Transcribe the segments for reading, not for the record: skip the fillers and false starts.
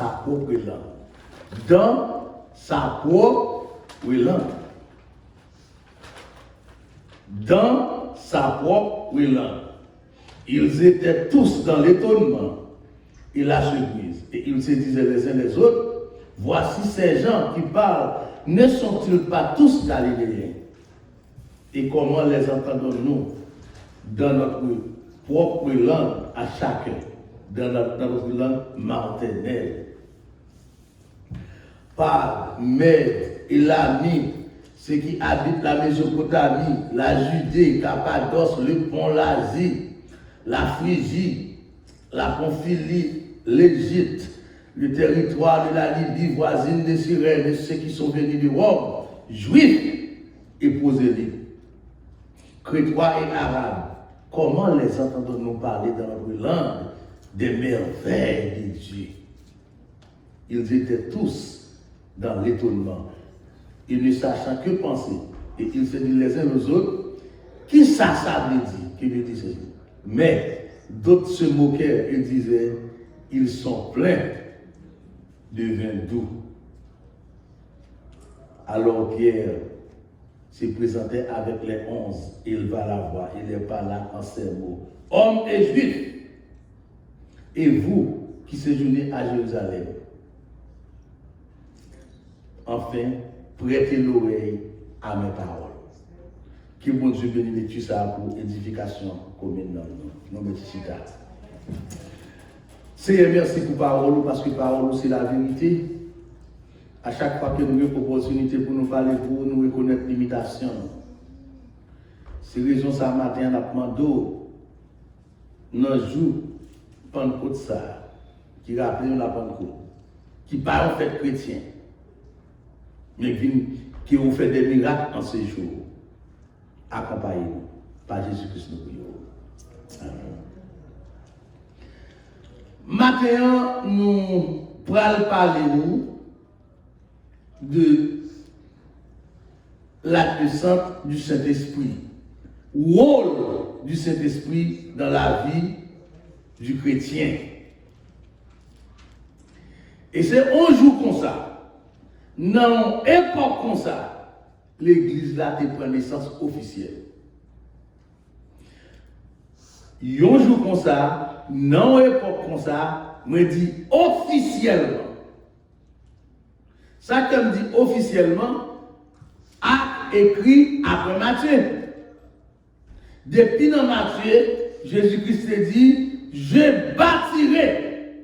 sa propre langue. Dans sa propre langue. Dans sa propre langue. Ils étaient tous dans l'étonnement et la surprise. Et ils se disaient les uns les autres, voici ces gens qui parlent, ne sont-ils pas tous galiléens? Et comment les entendons-nous dans notre propre langue à chacun, dans notre langue maternelle? Par Mède et Lami, ceux qui habitent la Mésopotamie, la Judée, Cappadoce, le pont l'Asie, la Phrygie, la Pamphylie, l'Égypte, le territoire de la Libye voisine de Cyrène, et ceux qui sont venus de Rome, juifs et prosélytes, crétois et arabes. Comment les entendons-nous parler dans notre langue des merveilles de Dieu? Ils étaient tous dans l'étonnement, ils ne sachant que penser, et ils se disent les uns aux autres, qui ça veut dire, qui veut dire ceci? Mais d'autres se moquaient et disaient, ils sont pleins de vin doux. Alors Pierre se présentait avec les 11, il va la voir, il les parla en ces mots. Hommes et juifs, et vous qui séjournez à Jérusalem, enfin, prêtez l'oreille à mes paroles. Que bon Dieu bénisse tout ça pour édification commune dans nos métiers. Seigneur, merci pour parole, parce que parole c'est la vérité. À chaque fois que nous avons une opportunité pour nous parler, pour nous reconnaître l'imitation. C'est raison ça matin, on a demandé dans le jour Pentecôte ça, qui rappelle la Pentecôte, qui parle en fait chrétien, mais qui ont fait des miracles en ces jours. Accompagnez-nous par Jésus-Christ nous prions. Amen. Maintenant, nous allons parler de la puissance du Saint-Esprit. Rôle du Saint-Esprit dans la vie du chrétien. Et c'est un jour comme ça, dans une époque comme ça, l'Église là te prend naissance officielle. Un jour comme ça, dans une époque comme ça, me dit officiellement. Ça que me dit officiellement, a écrit après Matthieu. Depuis dans Matthieu, Jésus-Christ te dit, je bâtirai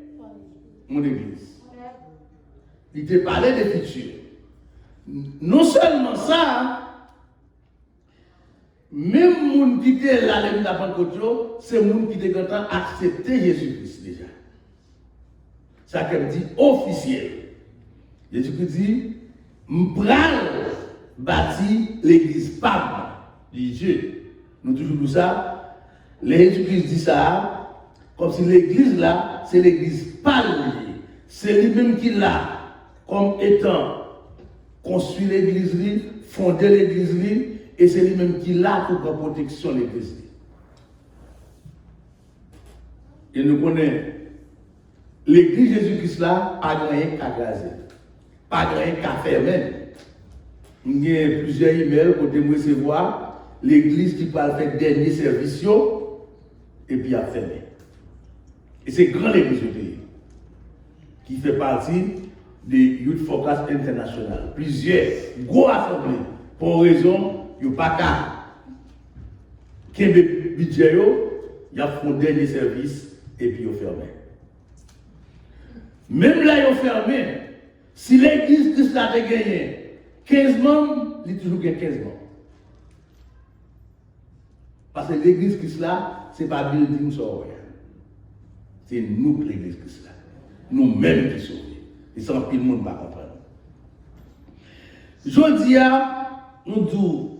mon Église. Il te parlait des futurs. Non seulement ça, même les gens qui étaient là, les gens c'est les gens qui étaient contents d'accepter Jésus-Christ déjà. Ça qu'elle dit officiel. Jésus-Christ dit, m'pral bâti l'église pas dit Dieu. Nous toujours dit ça. Jésus-Christ dit ça, comme si l'église là, c'est l'église pas liée. C'est lui-même qui l'a, comme étant construit l'église, fondé l'église, et c'est lui-même qui l'a pour la protection de l'église. Et nous connaissons l'église Jésus-Christ là, pas rien qu'à gazer, pas rien qu'à fermer. Il y a plusieurs emails pour te recevoir l'église qui parle faire dernier service et puis à fermer. Et c'est grand l'église du pays qui fait partie de Youth Focus International. Plusieurs gros assemblées pour raison, il n'y a pas qu'à. Qui budget, il y a fait un dernier service et puis il fermé. Même là, il fermé. Si l'église Christ a gagné 15 membres, il y a toujours 15 membres. Parce que l'église Christ là, ce n'est pas building software. C'est nous l'église Christ là. Nous-mêmes qui sommes. Et ça, tout le monde ne va pas comprendre. Je dis à nous disons,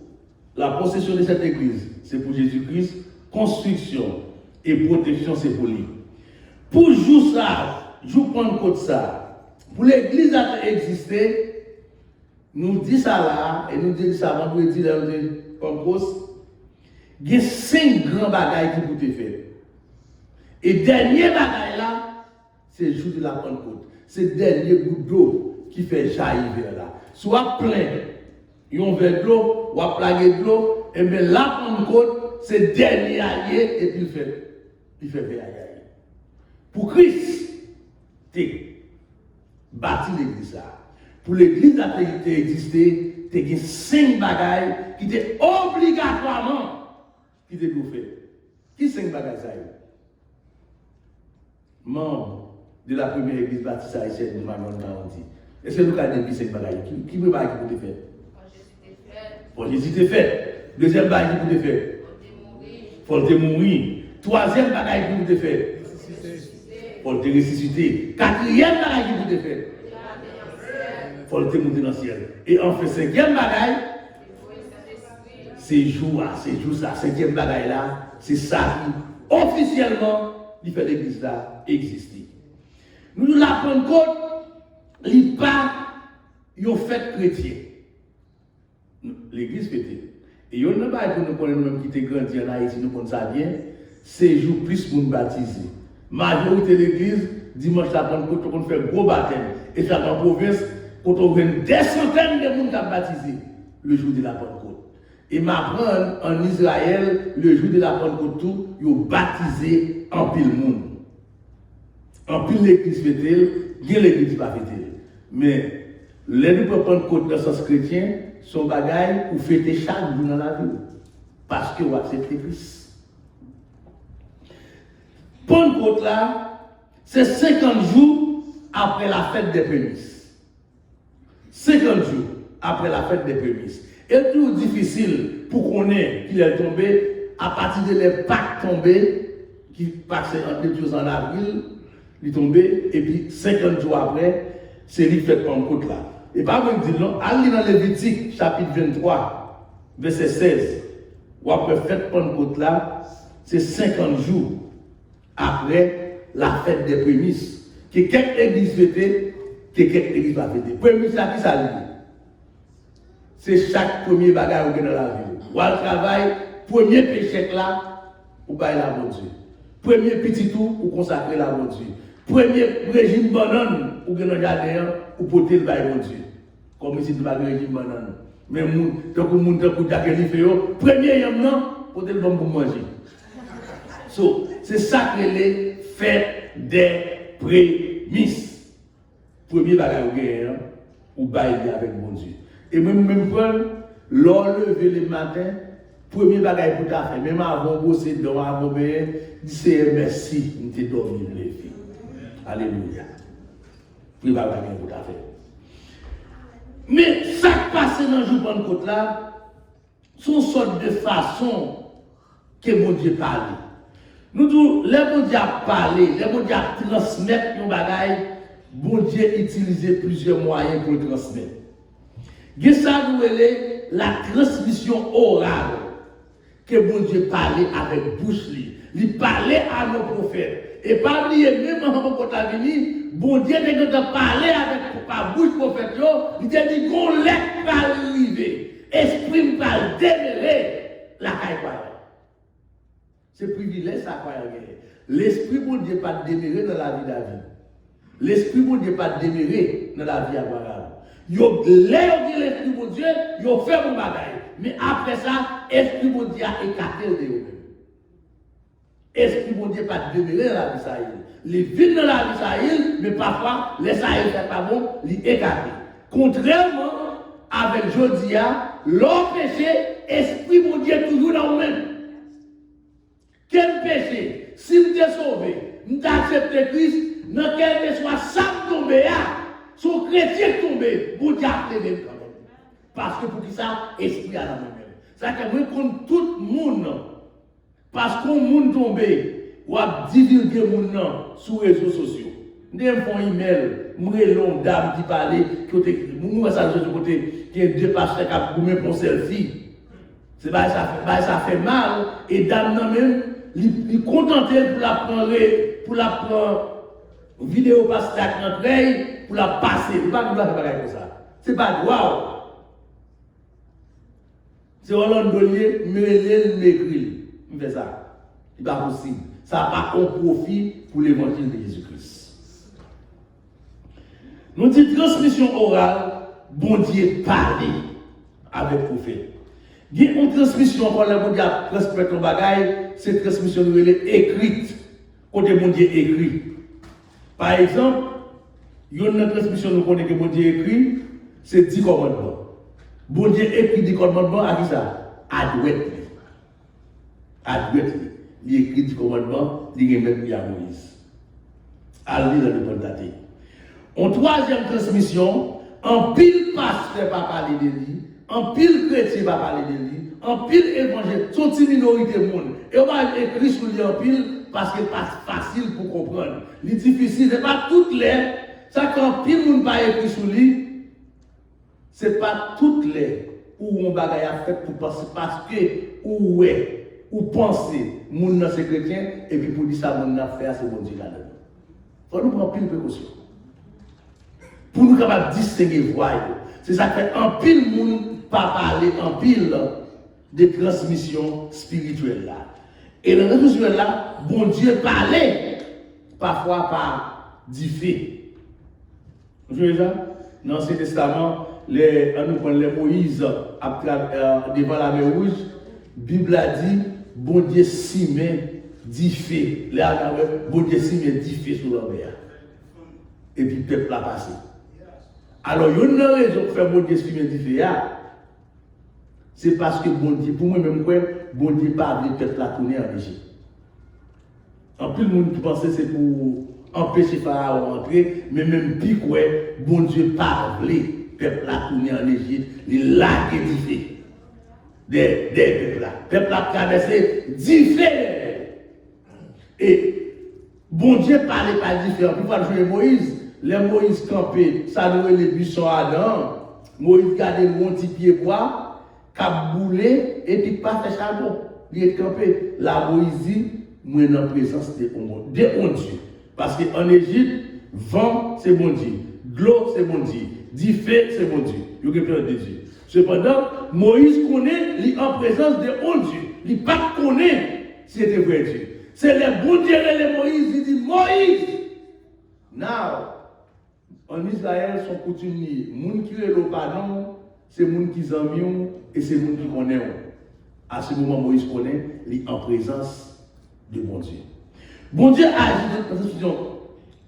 la possession de cette église, c'est pour Jésus-Christ, construction et protection, c'est pour lui. Pour jouer ça, jouer Pentecôte ça, pour l'église à exister, nous disons ça là, et nous disons ça vendredi, Pentecôte, il y a 5 grands bagailles qui pour te faire. Et dernier bagaille là, c'est le jour de la Pentecôte. c'est le dernier goutte d'eau qui fait jaillir vers là. Soit plein, il y a un verre d'eau, ou à plaguer de l'eau, et bien la Pentecôte, c'est le dernier allié, et puis il fait vers ailleurs. Pour Christ, tu bâti l'église là. Pour l'église à exister, tu as 5 bagailles qui étaient obligatoirement qui te doivent faire. Qui 5 bagailles ça? Membre de la première église baptiste haïtienne de Maman Garantie. Est-ce que nous avons dit 5 bagailles? Qui peut pas qui peut faire? Pour Jésus te fait. Deuxième bagaille qui peut faire? Pour te mourir. Troisième bagaille qui peut faire? Pour te ressusciter. Quatrième bagaille qui peut faire? Pour te monter dans le ciel. Et enfin, 5e bagaille, c'est jour ça, 5e bagaille là, c'est ça qui officiellement il fait l'église là exister. Nous la Pentecôte, il n'est pas une fête chrétienne. L'église fêtée. Et il n'y a pas pour nous connaître nous-mêmes qui sommes grandis en Haïti, nous connaissons ça bien, c'est jour plus pour nous baptiser. Majorité de l'église, dimanche la Pentecôte, on fait gros baptême. Et ça dans la province, quand on voit des centaines de monde qui ont baptisé le jour de la Pentecôte. Et m'apprendre en Israël, le jour de la Pentecôte, tout, ils ont baptisé en pile monde. En pile l'église fêtée, bien l'église pas fêtée. Mais les nous pour Pentecôte dans le sens chrétien, sont bagailles pour fêter chaque jour dans la vie. Parce que vous acceptez Christ. Pentecôte là, c'est 50 jours après la fête des prémices. 50 jours après la fête des prémices. Et tout difficile pour qu'on ait qu'il est tombé à partir de les Pâques tombés, qui passaient en avril, il est tombé, et puis 50 jours après, c'est lui qui fait Pentecôte là. Et pas même dire non, allez dans Lévitique, chapitre 23, verset 16, ou après fête Pentecôte là, c'est 50 jours après la fête des prémices. Que quelques églises fêtées, que quelques églises pas fêtées. Prémices là, qui ça dit? C'est chaque premier bagage dans la vie. Ou à travail, premier péché là, ou bailler la bonne Dieu. Premier petit tour, ou consacrer la bonne Dieu. Premier régime banane, ou dans le jardin, ou porter le bail bon Dieu. Comme si tu n'as pas de régime banane. Mais tant que moun tant que Jacques fait premier yam non, porter le bon pour manger. So, c'est ça que les fêtes des prémices. Premier bagage ou bailler avec bon Dieu. Et même Paul, l'on levé le matin, premier bagage pour ta faire, même avant bosser dedans, avant bien, dit c'est merci, nous t'ai dormi les filles. Alléluia. Puis bagage pour ta faire. Mais ça qui passe dans le jour de Pentecôte là, sont une sorte de façon que mon Dieu parle. Nous disons, les bon Dieu a parlé, les bon Dieu a transmettre nos bagages, bon Dieu utilisé plusieurs moyens pour le transmettre. Il ça nous la transmission orale que bon Dieu parlait avec bouche li. Il parlait à nos prophètes. Et pas oublier, même en Côte-Avenue, bon Dieu a parlé avec par bouche prophète, il a dit qu'on l'est pas arrivé. Esprit pas démêler la caille. C'est privilège ça quoi. L'esprit bon Dieu pas démêler dans la vie d'David. L'esprit bon Dieu pas démêler dans la vie d'Abraham. Yo l'esprit bon Dieu, yo fait mon bagaille. Mais après ça, esprit bon Dieu a écarté de eux-mêmes. Esprit bon Dieu pas demeurer dans la vie d'Israël. Les villes dans la vie d'Israël, mais parfois, les Israël fait pas bon, les écarter. Contrairement avec Jodia, leur péché, esprit bon Dieu toujours dans vous-même. Quel péché? Si vous êtes sauvé, vous acceptez Christ, dans quel que soit ça tombé, son chrétien tombé, vous avez levé quand même. Parce que pour qui ça, esprit à la même. Ça veut dire qu'on tout le monde, parce qu'on monde tombé, ou a divulgué mon nom sur les réseaux sociaux. Nous avons un email, nous avons une dame qui parlait, nous avons un côté, qui est deux pasteurs qui ont gommé pour selfie. Ça fait mal, et dame non même, il contenté pour la prendre vidéo passer à notre oreille, pour la passer. Il ne pas faire comme ça. Ce n'est pas droit. C'est Roland Dollier, Mélène Mégril. Il fait ça. Ce n'est pas possible. Ça n'a pas un profit pour l'évangile de Jésus-Christ. Nous disons transmission orale, bon Dieu parler avec le prophète. Il y a une transmission, quand le bon Dieu a transmettre ton bagage, c'est transmission écrite. Quand le bon Dieu écrit. Par exemple, il y a une transmission nous connaissons que bon Dieu écrit, c'est 10 commandements. Bon Dieu écrit 10 commandements à qui ça? À Douette. À Douette. Il écrit 10 commandements, il remet à Moïse. À lui dans le Pentateuque. En troisième transmission, en pile pasteur va parler de lui, en pile chrétien va parler de lui, en pile évangile, sont une minorité de monde. Et on va écrire sur lui en pile parce que c'est pas facile pour comprendre. Les difficile, ce n'est pas toutes les. Ça, quand pile monde va écrire sur lui, ce n'est pas toutes les où on bagaille à faire pour penser parce que où est, ou penser, monde c'est chrétien, et puis pour dire ça, monde a fait, c'est bon Dieu là-dedans. Il faut nous prendre pile de précaution. Pour nous capables de distinguer voix. C'est ça que fait un pile monde pas parler en pile de transmission spirituelle là. Et la transmission là, bon Dieu parlait parfois par du fait. Vous voyez ça? Dans l'Ancien Testament, on nous prend les Moïse devant la mer rouge, la Bible a dit, bon Dieu s'y met du fait. Bon Dieu s'y met du fait sur la mer. Et puis le peuple a passé. Alors, il y a une raison pour faire bon Dieu s'y met du fait. C'est parce que bon Dieu, pour moi-même, bon Dieu pas le peuple à tourner en Égypte. En plus, le monde qui pensait c'est pour empêcher Pharaon d'entrer, mais même pire, bon Dieu pas le peuple à tourner en Égypte, il a édifié des peuples là. Le peuple a traversé différents. Et bon Dieu parlait pas différent. Puis, quand je Moïse, les Moïse campé, ça nous les buissons Adam. Moïse gardait mon petit pied bois. Cap boulé et puis pas fait charbon. Il est campé. La Moïse dit, moi en présence de Dieu. Parce qu'en Égypte, vent c'est bon Dieu, de l'eau c'est bon Dieu, du feu c'est bon Dieu. Il y a plein de Dieu. Cependant, Moïse connaît, il est en présence de Dieu. Il ne pas connaît si c'était vrai Dieu. C'est les bons dieux de Moïse, il dit Moïse. Now, en Israël, son coutumier, les gens qui ont le pardon, c'est les gens qui aiment et c'est les gens qui connaissent. À ce moment, Moïse connaît, il est en présence de bon Dieu. Bon Dieu agit dans cette situation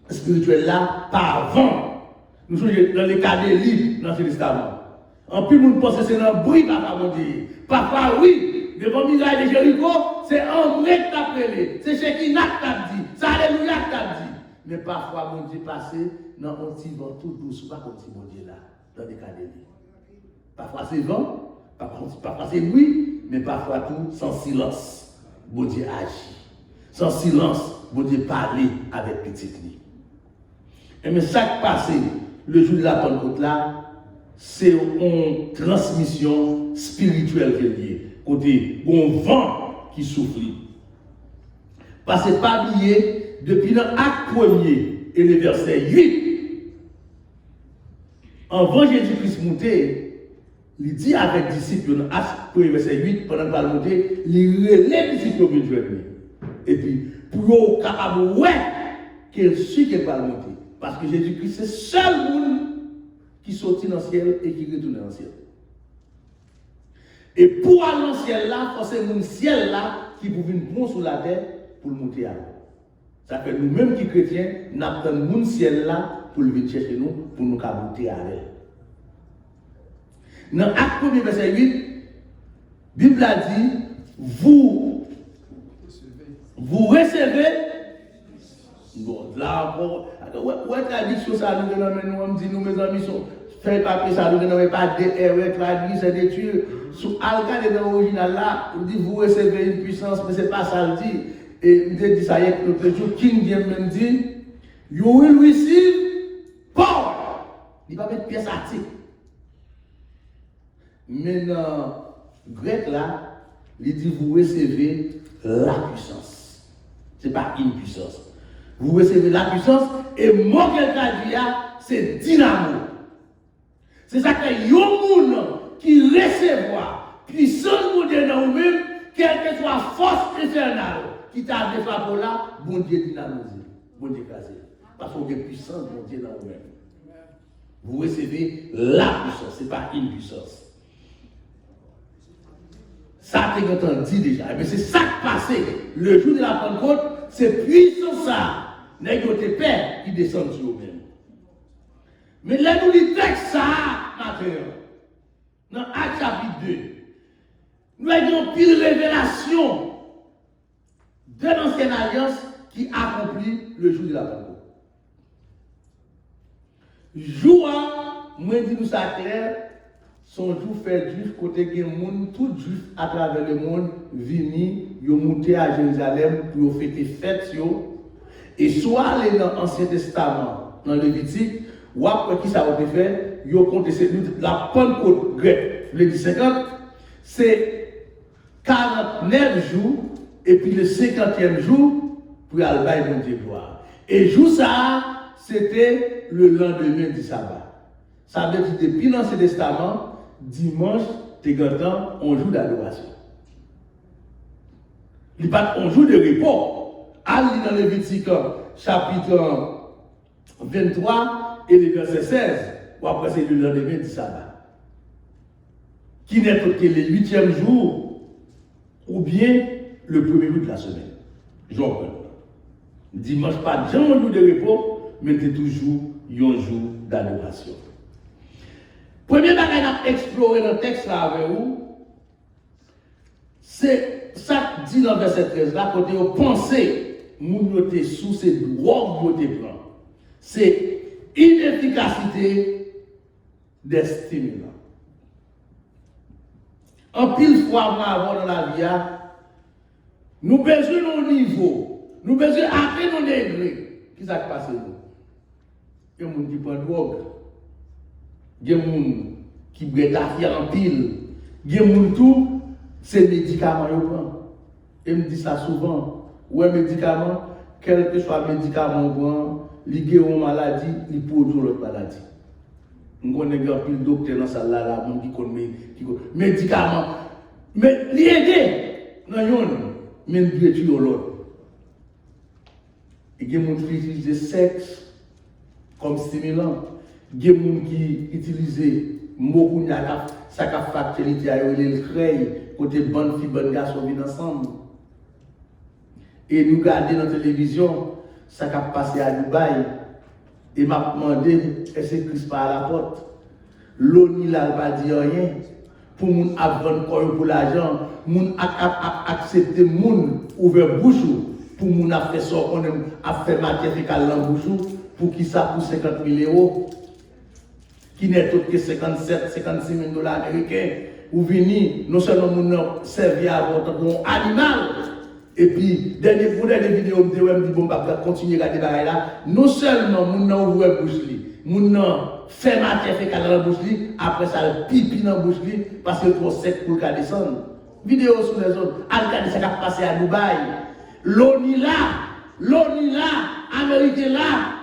spirituelle là par vent. Nous sommes dans les cas des livres dans ce testament. En plus, nous pensons que c'est un bruit, papa, mon Dieu. Papa, oui, devant le miracle de Jéricho, c'est un vrai qui t'a appelé. C'est chez qui n'a t'a dit. C'est Alléluia qui t'a dit. Mais parfois, mon Dieu passé dans un petit vent tout douce, pas comme si mon Dieu là, dans les cas des livres. Parfois c'est vent, parfois c'est bruit, mais parfois tout sans silence. Bon Dieu agit. Sans silence, bon Dieu parler avec petite vie. Et mais chaque passé, le jour de la Pentecôte là, c'est une transmission spirituelle qui est liée. Côté bon vent qui souffle. Parce que pas oublier, depuis l'acte 1er et le verset 8, avant Jésus-Christ monté, il dit avec les disciples, dans l'acte 1er verset 8, pendant qu'il va monter, il relève les disciples au milieu de lui. Et puis, pour être capable de qu'il suit qu'il va monter. Parce que Jésus-Christ, c'est le seul monde qui sortit dans le ciel et qui retourne dans le ciel. Et pour aller dans le ciel là, c'est le ciel là qui peut venir prendre sur la terre pour le monter à l'eau. Ça fait nous-mêmes qui chrétiens, nous avons le ciel là pour venir chercher nous, pour nous monter à l'eau. Dans l'acte 1er verset 8, la Bible a dit, vous recevez. Bon, là encore, ouais, traduction, ça nous dit, nous, mes amis, fait papier, ça nous donne pas de traduit, c'est des tueurs. Sous Alga, dans l'original là, on dit, vous recevez une puissance, mais ce n'est pas ça le dit. Et il dit ça, il y a l'autre jour, King James même dit, you will receive power. Il va mettre pièce article. Mais dans le grec là, il dit, vous recevez la puissance. Ce n'est pas une puissance. Vous recevez la puissance et moi qu'elle traduit, c'est dynamo. C'est ça que y a un monde qui recevoir puissance pour Dieu dans vous-même, quelle que soit la force infernale qui t'a défaveur là, bon Dieu dynamisé, bon Dieu casé. Parce qu'on a puissance, bon Dieu dans vous-même. Vous recevez la puissance, ce n'est pas une puissance. Ça, tu as dit déjà. Mais c'est ça qui passé. Le jour de la Pentecôte, c'est puissance ça. N'est-ce pas tes pères qui descendent sur eux-mêmes. Mais là, nous lisons texte ça, matin. Dans Actes chapitre 2. Nous avons pile révélation de l'ancienne alliance qui accomplit le jour de la Pentecôte. Jour, moi je dis nous ça clair, son jour fait juif côté que monde tout juif à travers le monde vini, yo monté à Jérusalem pour fêter fête yo et soit aller dans l'Ancien Testament, dans Lévitique, ou après qui ça va fait, yo compté la Pentecôte grecque, le 50, c'est 49 jours et puis le 50e jour pour aller bailler mon Dieu gloire. Et jour ça, c'était le lendemain du sabbat. Ça veut dire que depuis l'Ancien Testament, dimanche, tu as un jour d'adoration. Il n'y a pas un jour de repos. Allez dans Lévitique chapitre 23 et le verset 16, ou après c'est le lendemain du sabbat. Qui n'est que le 8e jour ou bien le premier jour de la semaine. J'en dimanche, pas de jour de repos, mais c'est toujours un jour d'adoration. Premier bagage à explorer dans le texte là avec vous, c'est ça que dit dans le verset 13 là, quand vous pensez, vous notez sous ces drogues vous prend. C'est inefficacité des stimulants. En pile fois, moi, avant dans la vie, nous besoin d'un niveau, nous besoin d'atteindre un degré. Qui s'est passé nous? Il y a des gens qui prennent drogue. Il y a des gens qui bretaillent en pile. Il y a des gens tout, c'est médicaments qu'ils prennent. Et me dit ça souvent. Ouais, médicaments, quel que soit le médicament qu'ils prennent, ils ont une maladie, ils produisent l'autre maladie. Nous connaissons un pile docteur dans ça là, qui connaît médicaments. Mais l'aider, non, mais il doit tuer l'autre. Il y a des gens qui utilisent le sexe comme stimulant. Il y a des gens qui utilisent beaucoup de ça qui a facilité à le créer, côté bonne fille, bonne garçon vivent ensemble. Et nous regardons dans la télévision, ça qui a passé à Dubaï. Et m'a demandé, est-ce que Christ pas à la porte? L'ONU n'a pas dit rien. Pour moun apprendre quoi pour l'argent, moun accepter moun ouvert bouche pour moun a fait ça, on a fait matière fécale dans bouche pour qui ça pour 50 000 €, qui n'est autre que 57, 56 000 $ américains, ou vini, non seulement moun servi à votre bon animal, et puis, dernier vidéo, je me dis, bon, bah, continuer à regarder là, non seulement moun a ouvert bouche, moun a fait matière fécale dans la bouche, après ça, le pipi dans la bouche, parce que le trop sec pour le descendre. Vidéo sur les autres, regardez ça qui a passé à Dubaï. L'ONU là, Amérique là,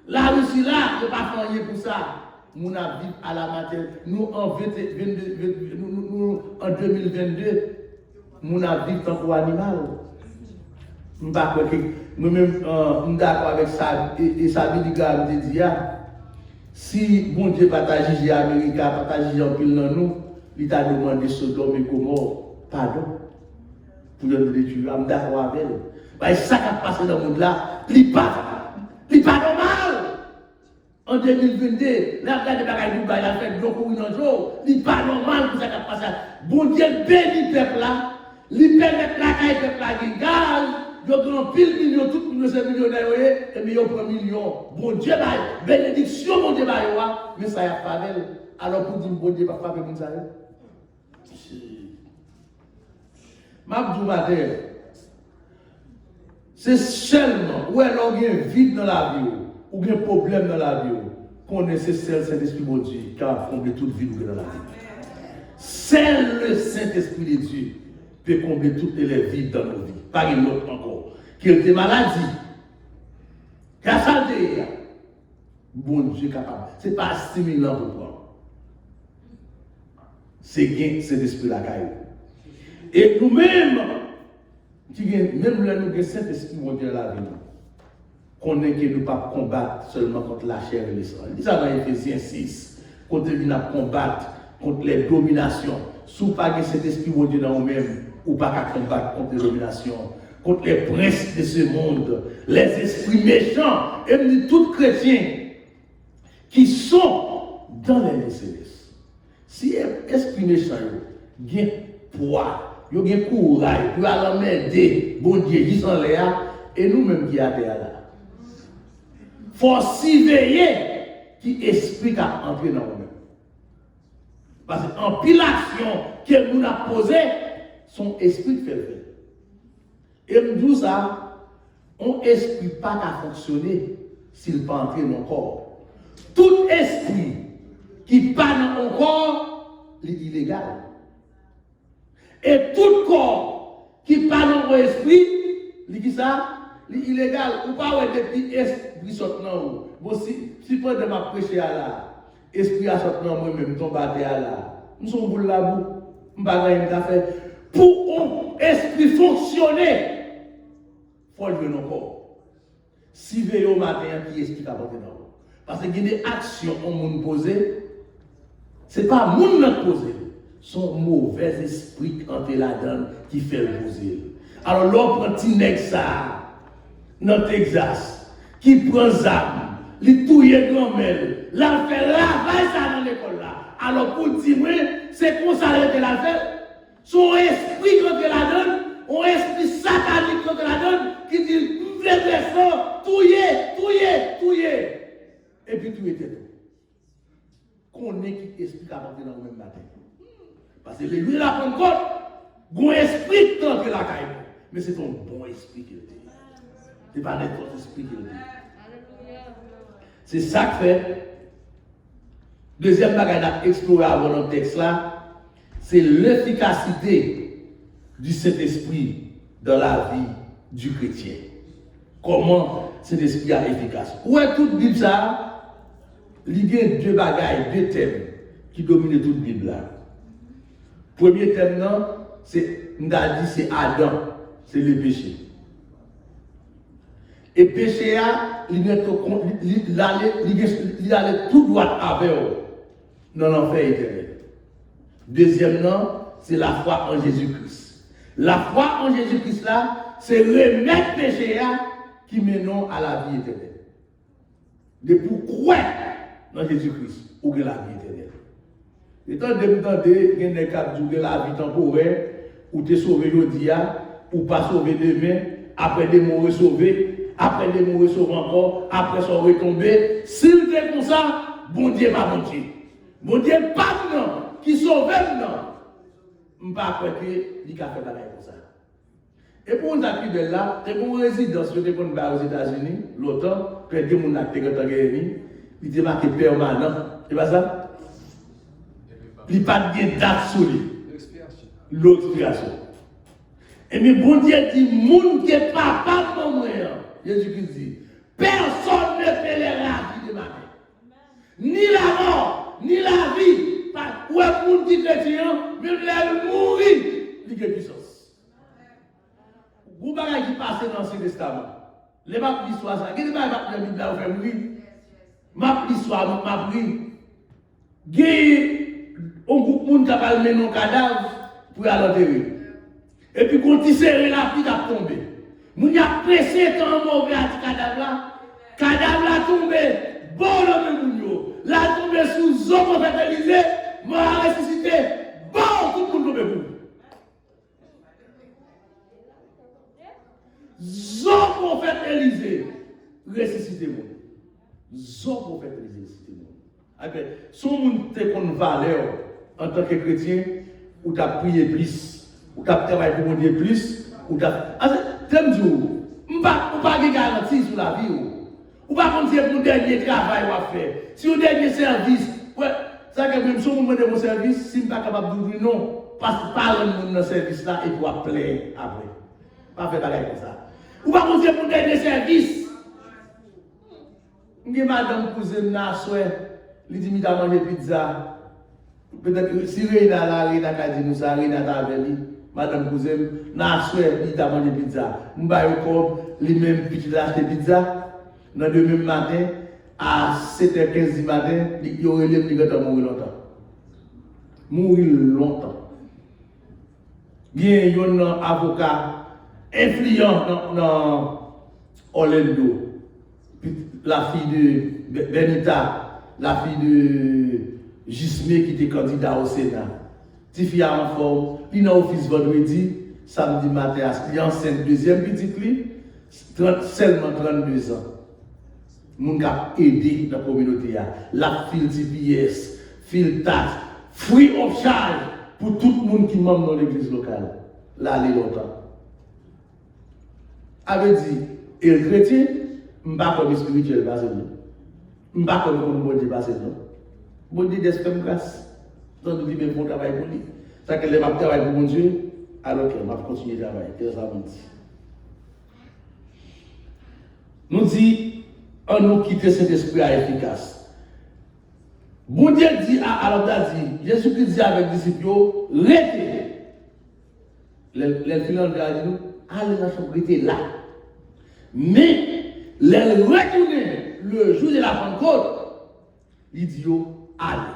la Russie là, ne pas faire rien pour ça. Nous vivons à la matière. Nous en 2022, nous vivons tant qu'animal. Nous-mêmes, nous d'accord avec ça, et ça veut dire que si bon Dieu partage l'Amérique, partage en pile dans nous, il t'a demandé Sodome et Gomorrhe pardon pour le détruire. Je suis d'accord avec elle. Mais ça qui a passé dans le monde là, il n'est pas normal. En 2022, là, regardez les Dubaï, il a fait beaucoup de jour. Il n'est pas normal que ça qui a passé. Bon Dieu bénit le peuple là, il permet la caille peuple là qui gaz. Ils ont pile million, tout le monde est millionnaire, et puis ils ont pris million. Bon Dieu, bénédiction, bon Dieu, mais ça y a pas d'elle. Alors pour dire bon Dieu, pas frapper comme ça. Mabdou matin, c'est seulement où elle a un vide dans la vie, ou un problème dans la vie, qu'on est seul Saint-Esprit de Dieu qui a comblé toute vie dans la vie. Seul le Saint-Esprit de Dieu peut combler toutes les vides dans nos vies. Pas une autre encore. Qu'il y ait des maladies, qu'il y a santé. Bon Dieu capable. Ce n'est pas stimulant pour toi. C'est gain, c'est l'esprit la caille. Et nous-mêmes, même là, nous avons Saint-Esprit, mon Dieu, la vie. qu'on est que nous pas combattre seulement contre la chair et le sang. Il dit ça dans Éphésiens 6, contre nous combattre contre les dominations. Sous pas que cet esprit de Dieu dans nous-mêmes, ou pas qu'à combattre contre les dominations, contre les princes de ce monde, les esprits méchants, et me dit tous chrétiens qui sont dans les lieux célestes. Si esprit méchant, il y a poids, il y a courage, il y a l'aider, bon Dieu, ils sont là, et nous-mêmes qui sommes là. Il faut surveiller qui esprit a entré dans nous-mêmes. Parce qu'en pile action que nous avons posée, son esprit fait. Et nous disons ça, on esprit pas qu'à fonctionner s'il pas entrer dans le corps. Tout esprit qui pas dans le corps, il est illégal. Et tout corps qui pas dans l'esprit, il est ça, il est illégal. Ou pas ouais depuis esprit sortant. Bon si pendant ma prêcher à là. Esprit a sorti dans moi-même, ton bâté à là. Nous sommes pour la boue. Nous ne pas faire. Pour un esprit fonctionner, il faut le voir encore. Si veille au matin, qui est-ce qui va porter dans vous? Parce qu'il y a des actions qu'on nous pose, ce n'est pas nous qui poser. Son mauvais esprit quand il la donne qui fait le poser. Alors l'homme prend petit nègre ça, dans Texas, qui prend zam. Il touille grand-mère, la fait lavage ça dans l'école là. Alors pour dire, c'est pour ça que la fait. Son esprit quand il la donne, un esprit satanique quand il la donne, qui dit, vous voulez faire touiller. Et puis tout était tout. Qu'on est qui esprit à porter dans le même matin. Parce que lui la prend compte, bon esprit tant que la caille. Mais c'est ton bon esprit qu'il dit. Ce n'est pas n'importe esprit qu'il dit. C'est ça que fait. Deuxième bagage à explorer avant dans le texte là, c'est l'efficacité du Saint-Esprit dans la vie du chrétien. Comment cet esprit est efficace? Où est toute Bible ça? Il y a deux bagages, deux thèmes qui dominent toute Bible là. Premier thème là, c'est Adam, c'est le péché. Et péché, il allait tout droit avec eux dans l'enfer éternel. Deuxièmement, c'est la foi en Jésus-Christ. La foi en Jésus-Christ là, c'est remettre péché qui mène à la vie éternelle. De pourquoi dans Jésus-Christ, ou que la vie éternelle. Et tant de il y a des cas de la vie temporaire, ou tu es sauvé aujourd'hui, ou pas sauvé demain, après des mots sauvés. Après les mots sauver encore, après ça retomber. S'il était comme ça, bon Dieu pas bon Dieu. Bon Dieu pas non, qui sauve non. Je ne sais pas que il a fait la comme ça. Et pour nous accueillir là, c'est pour une résidence que nous avons aux États-Unis, l'automne, que nous avons été en guerre, il était marqué permanent. C'est pas ça? Il n'y a pas de date sur lui. L'expiration. Et mais bon Dieu dit, monde qui est papa pour moi. Jésus-Christ dit, personne ne peut les la vie de ma mère. Ni la mort, ni la vie. Ou est pour dire chrétien, mais les mourir, il y a puissance. Vous voyez qui passe dans l'Ancien Testament. Les maps l'histoire, ça. Qu'est-ce que la Bible a fait mourir? Map l'histoire, m'a pris. Il y a un groupe de monde qui a parlé de nos cadavres pour aller enterrer. Et puis quand il serre la pluie, il a tombé. Nous avons pressé tant mauvais à ce cadavre là tombé, bon le même là tombé sous eau pour faire Élysée, m'a ressuscité, bon tout le monde tombé pour. Zo pour faire Élysée, ressuscitez-moi. Zo pour faire Élysée, ressuscitez-moi. Si vous avez une valeur en tant que chrétien, ou tu as prié plus, ou tu as travaillé pour Dieu plus, ou tu as. T'aimes dire, on ne peut pas garantir sur la vie. On ne peut pas continuer pour le dernier travail à faire. Si le dernier service, ça que même si on me demande mon service, si je ne suis pas capable d'ouvrir, non, parce que par le service là, il doit plaire après. Pas faire pareil comme ça. On ne peut pas continuer pour le dernier service. Je madame cousine n'a souhait, il dit, il a mangé pizza. Peut-être que si Réna là, Réna a dit nous ça, Réna t'a avec lui. Madame Cousem, n'a souhait, il t'a mangé pizza. M'ba yo comme, lui-même, petit acheté pizza. dans le même matin, à 7h15 du matin, il y aurait les migrants mourir longtemps. Mourir longtemps. Il y a un avocat influent dans Orlando, la fille de Benita, la fille de Gismé qui était candidat au Sénat. Petite fille en forme, il est en office vendredi, samedi matin, il est enceinte deuxième petite fille, seulement 32 ans. Moun a aidé dans la communauté. La file TPS, file taxe, free of charge pour tout le monde qui membre dans l'église locale. Là, aller longtemps. Avait dit, et le chrétien, je ne suis pas comme spirituel, je ne suis pas comme bon Dieu, bon Dieu d'esprit grâce. Donc, nous disons, bon travail pour lui. Ça que les m'a travaillé pour mon Dieu, alors qu'elle m'a continué à travailler. C'est ça qu'on dit. Nous disons, on nous quitte cet esprit efficace. Bon Dieu dit à l'homme dit, Jésus-Christ dit avec les disciples, restez. Les filons de nous, allez dans la chambre, restez là. Mais, les retourner le jour de la Pentecôte, il dit, allez.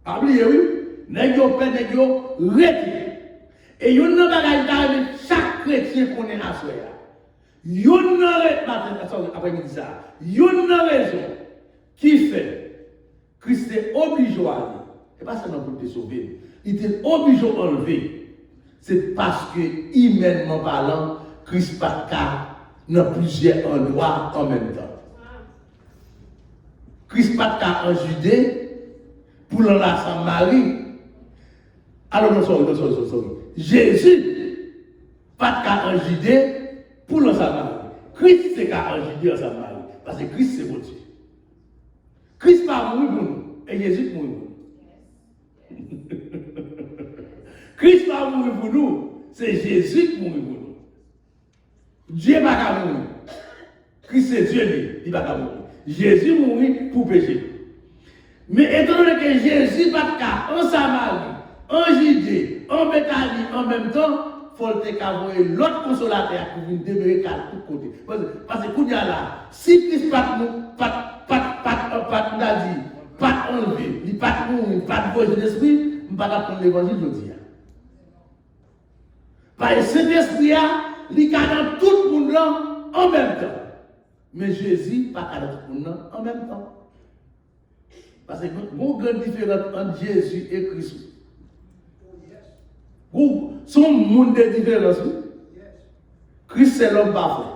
Oubliez, oui, négio, restez. Et il y a une bagaille chaque chrétien qu'on est à soi. Il y a une raison qui fait que Christ est obligé à aller. Et pas seulement pour te sauver. Il est obligé à enlever. C'est parce que, humainement parlant, Christ pas dans plusieurs endroits en même temps. Christ pas en Judée, pour la Samarie. Alors, non, sorry. Jésus pas en Judée, pour le Samarie. Christ c'est qu'à en Judée en Samarie. Parce que Christ c'est mon Dieu. Christ pas mourir pour nous. Et Jésus mourir pour nous. Christ pas mourir pour nous. C'est Jésus qui mourir pour nous. Dieu pas qu'à mourir. Christ c'est Dieu, il va pas mourir. Jésus mourit pour pécher. Mais étant donné que Jésus pas qu'à en Samarie, en Judée, en Béthanie en même temps, il faut envoyer l'autre consolateur pour venir demeurer à tous côtés. Parce que, quand il y a là, si Christ pas enlevé, il pas mourir, pas de voix d'esprit, il ne va pas prendre l'évangile aujourd'hui. Parce que cet esprit, il est dans tout le monde en même temps. Mais Jésus, pas dans tout le monde en même temps. Parce que, il y a une grande différence entre Jésus et Christ. Son monde est différent. Christ c'est l'homme parfait,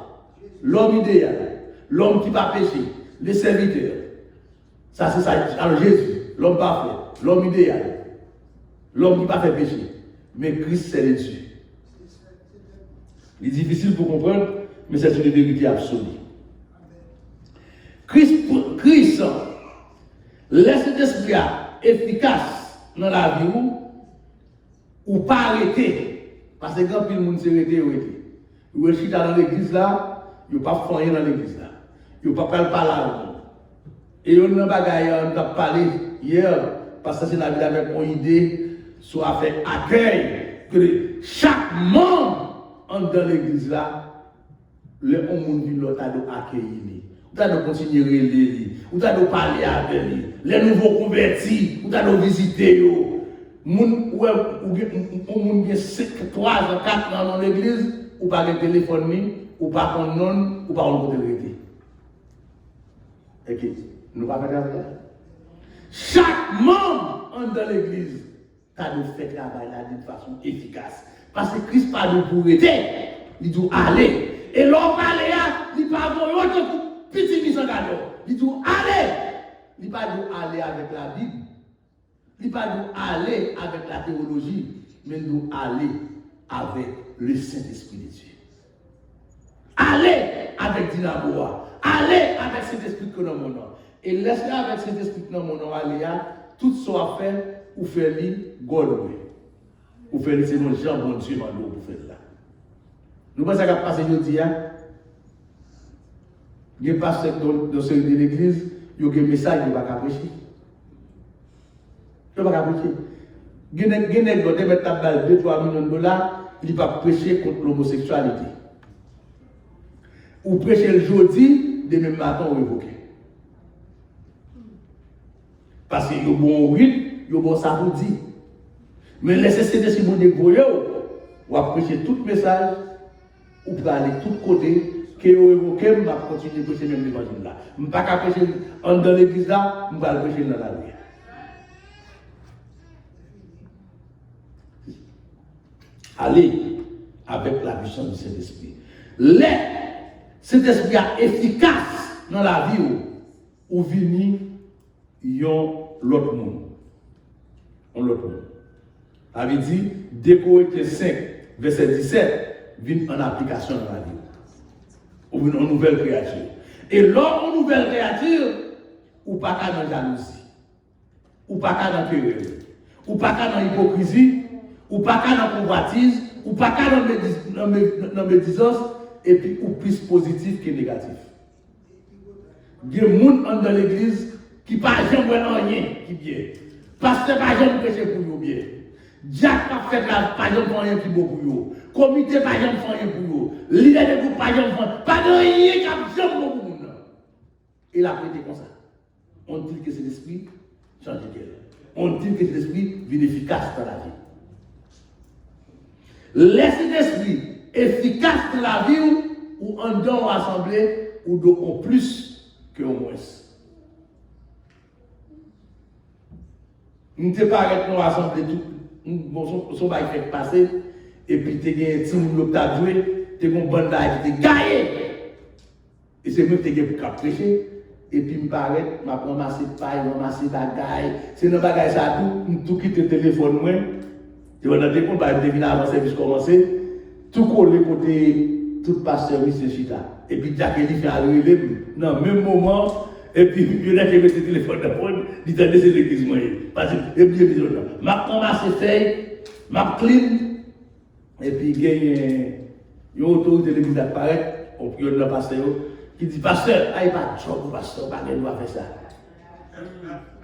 l'homme idéal, l'homme qui va pécher, le serviteur. Ça c'est ça. Alors Jésus, l'homme parfait, l'homme idéal, l'homme qui va faire pécher. Mais Christ c'est le Dieu. Il est difficile pour comprendre, mais c'est une vérité absolue. Christ laisse cet esprit efficace dans la vie ou pas arrêter. Parce que quand le monde s'est arrêté, vous êtes dans l'église là, vous pas faire rien dans l'église là. Vous pas parler là. Et on a parlé hier, parce que c'est la vie avec une idée, soit fait accueil, que chaque membre dans l'église là, le monde vit l'autre à accueillir. Vous avez continuer à relire, vous avez parler avec lui, les nouveaux convertis, vous avez visiter. Moun ou moun gen 3 ans, 4 ans dans l'église, ou pas de téléphone, ou pas de nom, ou pas de côté. Ok, nous pas faire ça. Chaque membre dans l'église, t'as de faire travail là d'une façon efficace. Parce que Christ pas de pour aider, il doit aller. Et l'homme aller, il pas avoir autre petit mise en garde. Il doit aller. Il pas aller avec la Bible. Il ne doit pas aller avec la théologie, mais il doit aller avec le Saint-Esprit de Dieu. Aller avec Dynamo, aller avec Saint-Esprit que nous avons. Et laisser avec Saint-Esprit que nous avons aller, tout soit fait, ou faire lui, Godway. Ou faire lui, c'est mon Jean, bon Dieu, pour faire là. Nous pensons qu'à passer aujourd'hui, il y a un pasteur dans l'église, il y a un message qui va prêcher. Il ne va pas prêcher. Il y a des gens qui mettent 2-3 millions de dollars, il ne va pas prêcher contre l'homosexualité. Ou prêcher le jeudi, demain matin, on révoque. Parce que yo bon rythme, yo bon ça pour dire. Mais laissez ces si vous débrouillez, ou à prêcher tout message, ou pour aller de tous côtés, que vous évoquez, je vais continuer à prêcher même l'évangile là. Je ne vais pas prêcher dans l'église là, je vais prêcher dans la rue. Allez avec la puissance du Saint-Esprit. Cet esprit est efficace dans la vie où vient l'autre monde. L'autre monde. Ça veut dire, dès qu'on était 5, verset 17, vient en application dans la vie. Ou une nouvelle créature. Et lors d'une nouvelle créature, ou pas qu'à dans la jalousie, ou pas qu'à dans la querelle, ou pas qu'à dans l'hypocrisie, ou pas qu'à dans la convoitise, ou pas qu'à dans la médisance, et puis ou plus positif que négatif. Il y a des gens dans l'église qui ne parlent jamais rien qui bien. Pasteur pas jamais prêcher pour vous bien. Jack pas fait pas jamais rien qui bon pour vous. Comité pas jamais rien pour vous. Leader de groupe pas jamais pas de rien qui a jamais bon pour vous. Et la prêté comme ça. On dit que c'est l'esprit change de cœur. On dit que c'est l'esprit vient efficace dans la vie. Laissez l'esprit efficace dans la vie ou en dehors assemblée ou en plus que au moins. Nous ne sommes pas arrêtés nous assembler tout. Nous sommes pas fait passer et puis tu as un petit monde qui a joué, tu as un bon qui a gagné. Et c'est même que tu as prêcher. Et puis, je paraît, je ramasse paille, je ramasse bagaille. C'est dans bagaille ça tout quitte le téléphone. Tu vas dans le téléphone, je devine avant le service commencer. Tout collé côté, tout passe service de Chita. Et puis, Jacqueline fait arriver dans le même moment. Et puis, il y en a qui mettent le téléphone dans le phone, ils disent c'est l'église. Parce que, et puis, je ramasse feuille, je clean. Et puis, il y a une autorité de l'église apparaît, on peut le pasteur. Qui dit, pasteur, il n'y a pas de job, pasteur, pas de loi faire ça.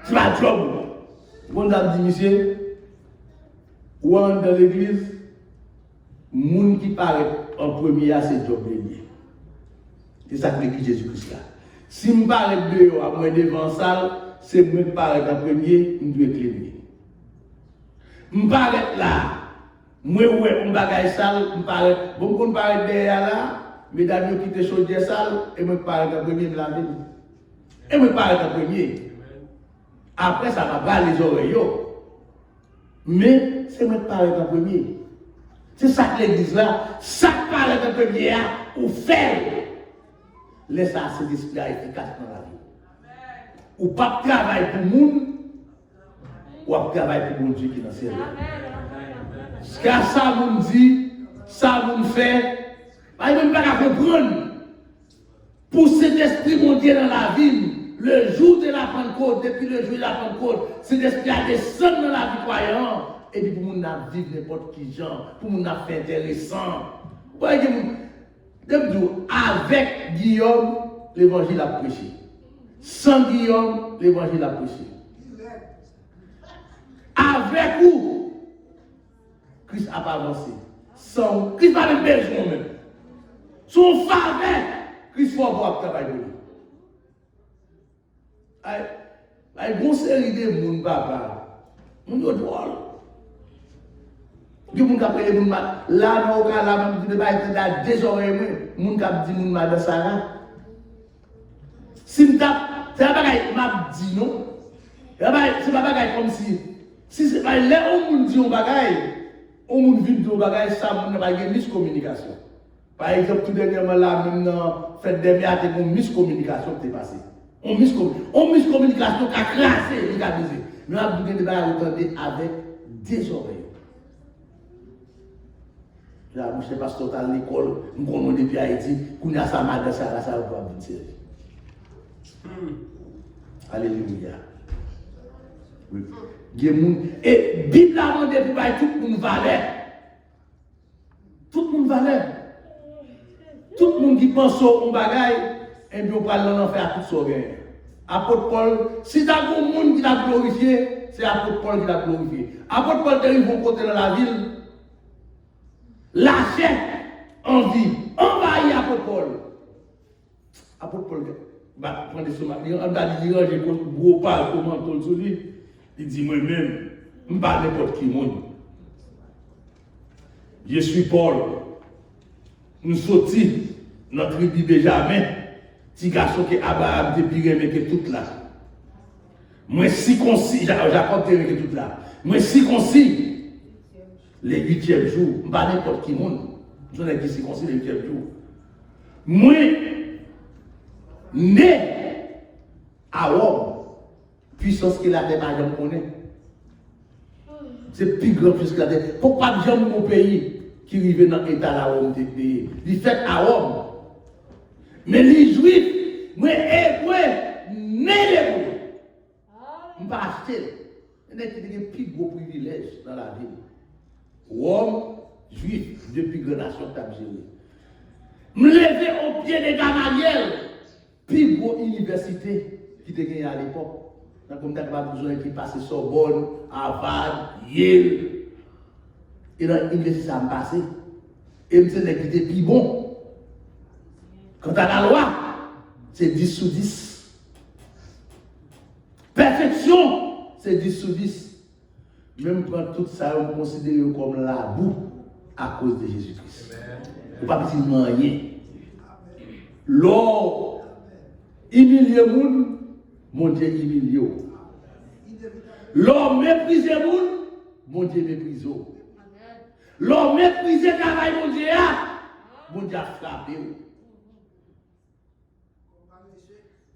C'est pas de job. Bon, on dit, monsieur, ou dans l'église, les gens qui paraît en premier, c'est job lié. C'est ça que l'église Jésus-Christ là. Si je parle de à moi devant ça, c'est moi qui paraît en premier, je dois éclairer. Je parle là, moi, on bagaille sale, je parle, bon, on parle derrière là. Mesdames, qui étaient chaudes sales, et me parle en premier de la vie. Et me parle en premier. Après, ça va pas les oreilles. Mais c'est me parle en premier. C'est ça que l'église là, ça parle en premier, ou faire. Laisse ça, c'est l'esprit efficace dans la vie. Ou pas travailler pour le monde, ou pas travailler pour mon Dieu qui est dans le ciel. Ce que ça vous dit, ça vous fait. Il ne peut pas comprendre. Pour cet esprit monté dans la ville, le jour de la Pentecôte, depuis le jour de la Pentecôte, cet esprit a descendu dans la vie croyante. Et puis pour nous vivre n'importe qui genre, pour nous faire intéressant. Avec Guillaume, l'évangile a prêché. Sans Guillaume, l'évangile a prêché. Avec vous, Christ n'a pas avancé. Sans Christ n'a pas même besoin même. Son faveur, Christ va avoir travail de lui. Il y a une série de monde, papa. Mon Dieu, drôle. Il y a des gens qui appellent là, non, là, je ne vais pas être désormais, mon cap dit mon madame Sarah. Si je tape, c'est pas m'a dit non. C'est pas comme si c'est pas là où on dit un bagage, on vit un bagage, ça n'a pas de miscommunication. Par exemple, tout dernièrement là, maintenant, faites des miates, une miscommunication qui est passée. On miscommunication qui a crassé, qui a brisé. Nous avons besoin de entendre avec des oreilles. Là, je ne sais pas si tu as l'école, nous connaissons depuis Haïti, qu'on a sa madre, ça va bien servir. Alléluia. Oui. Et Bible a demandé pour tout le monde valait. Tout le monde valait. Tout le monde qui pense au bagaille, et bien on va l'en faire à tout ça. Apôtre Paul, si tu as un monde qui l'a glorifié, c'est Apôtre Paul qui l'a glorifié. Apôtre Paul arrive au côté dans la ville, lâché, envie, envahi Apôtre Paul. Apôtre Paul, bah, prendre ce matin, on a dit, j'ai gros pas, comment on le dit, il dit, moi-même, je ne suis pas n'importe qui monde. Je suis Paul. Nous sortis notre tribu Benjamin, petit garçon qui a Abraham depuis que tout là. Moi, si concis, Jacob que tout là. Moi, si concis, les 8e jours, je ne suis pas n'importe qui monde. Je ne suis pas concis les 8e jours. Moi, né à Rome, puissance qu'il a des gens connaît. C'est plus grand puissance qu'il a des. Pourquoi pas de mon pays qui arrive dans l'état de Rome de pays? Il fait à Rome. Mais les juifs, moi, hébreu, né l'hébreu. Je ne vais pas acheter. Il y a des plus gros privilèges dans la vie. Rome, juif, depuis grande nation que tu as géré. Me lever au pied de Gamaliel, plus gros université qui était gagnée à l'époque. Donc, comme tu n'as pas besoin de passer Sorbonne, Harvard, Yale. Et dans l'université, ça m'a passé. Et je me suis dit, plus bon. Quant à la loi, c'est 10 sur 10. Perfection, c'est 10 sur 10. Même quand tout ça, on considère comme la boue à cause de Jésus-Christ. Il ne faut pas petit rien. L'or, humilié moun, mon Dieu humilié. L'or méprisé moun, mon Dieu méprisé. L'or méprisé travail, mon Dieu a frappé.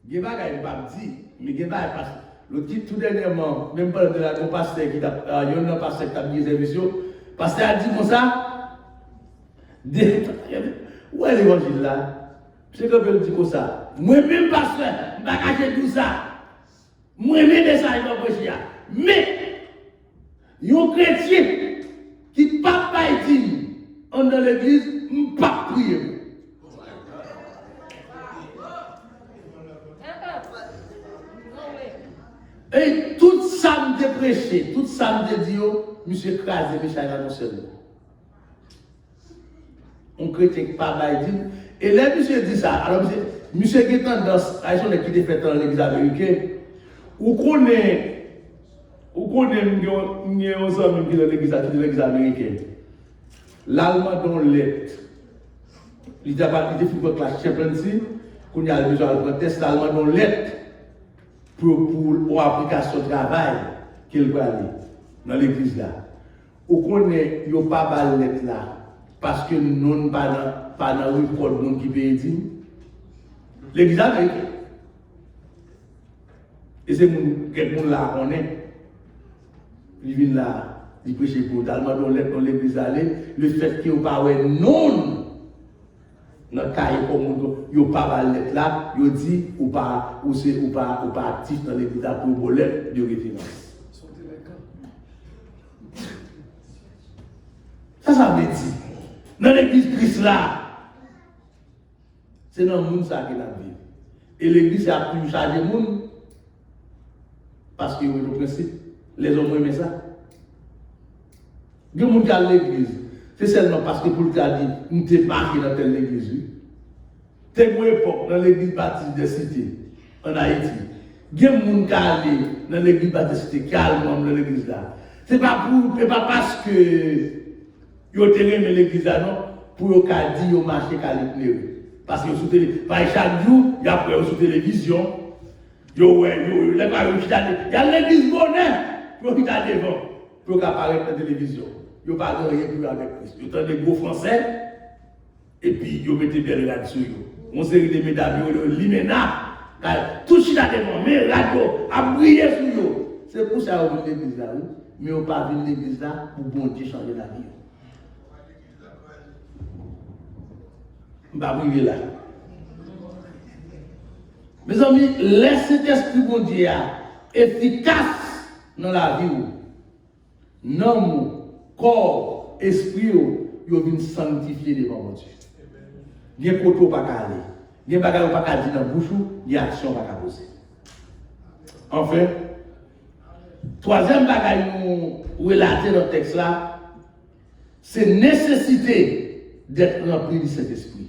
Je ne vais pas dire, mais je ne vais pas le titre tout dernièrement, même pas de la pasteur qui a un pasteur qui a mis des émissions, pasteur a dit comme ça, où est l'évangile là? C'est que je dis comme ça. Moi-même, pasteur, je ne vais pas cacher tout ça. Moi-même, ça, je vais pas prêcher. Mais, un chrétien qui ne pas dire dans l'église, je ne vais pas prier. Et tout ça me prêché, tout ça me dit, monsieur crasé, monsieur annoncé. On chrétien qui pas dit. Et là, monsieur dit ça. Alors, monsieur qui est tendance, à son qui est fait dans l'église américaine, ou connaît, nous sommes dans l'église américaine. L'allemand dans l'aide. Il a fait une classe chaplaincy, qu'on a besoin de test l'allemand dans l'aide. Pour application de travail qu'il va aller dans l'église là. Ou qu'on est, il n'y a pas de lettre là, parce que nous n'avons pas dans le code monde qui peut dire. L'église américaine. Et c'est quelqu'un là qu'on est. Il vient là, il prêche pour tellement dans l'église aller, le fait qu'il n'y a pas de non. Dans le cas où il n'y a pas de lettre là, il dit ou pas actif dans l'église pour vos lettres de référence. Ça veut dire. Dans l'église Christ là, c'est dans le monde ça qui est la vie. Et l'église a pu charger le monde parce qu'il y a le principe. Les hommes aiment ça. Il y a des gens qui ont l'église. C'est seulement parce que pour le cas dit, nous t'es marqué dans telle église. T'es une époque dans l'église baptiste de cité, en Haïti. Il y a des gens qui allé dans l'église baptiste de cité, calmement dans l'église là. C'est pas parce que ils ont aimé l'église là, non, pour qu'ils disent qu'ils ont marché calme. Parce que chaque jour, il y a sur télévision, il y a l'église bonheur pour qu'ils soient devant, pour qu'ils apparaissent dans la télévision. Ils n'ont pas rien plus avec Christ. Ils ont des gros français, et puis ils mettent bien là-dessus. On série de médailles, l'imena, tout ce qui est devant, mais radio, a brillé sur eux. C'est pour ça qu'on vient l'église là, mais on ne pas venir l'église là pour bon Dieu changer la vie. On ne va pas briller là. Mes amis, laissez cet esprit bon Dieu efficace dans la vie. Non, corps, esprit, ils viennent sanctifier devant mon Dieu. Il y a un côté pas qu'à aller. Il y a un bagage pas qu'à dire dans la bouche, il y a action pas qu'à poser. Enfin, troisième bagage nous relater dans le texte là, c'est nécessité d'être rempli de cet esprit.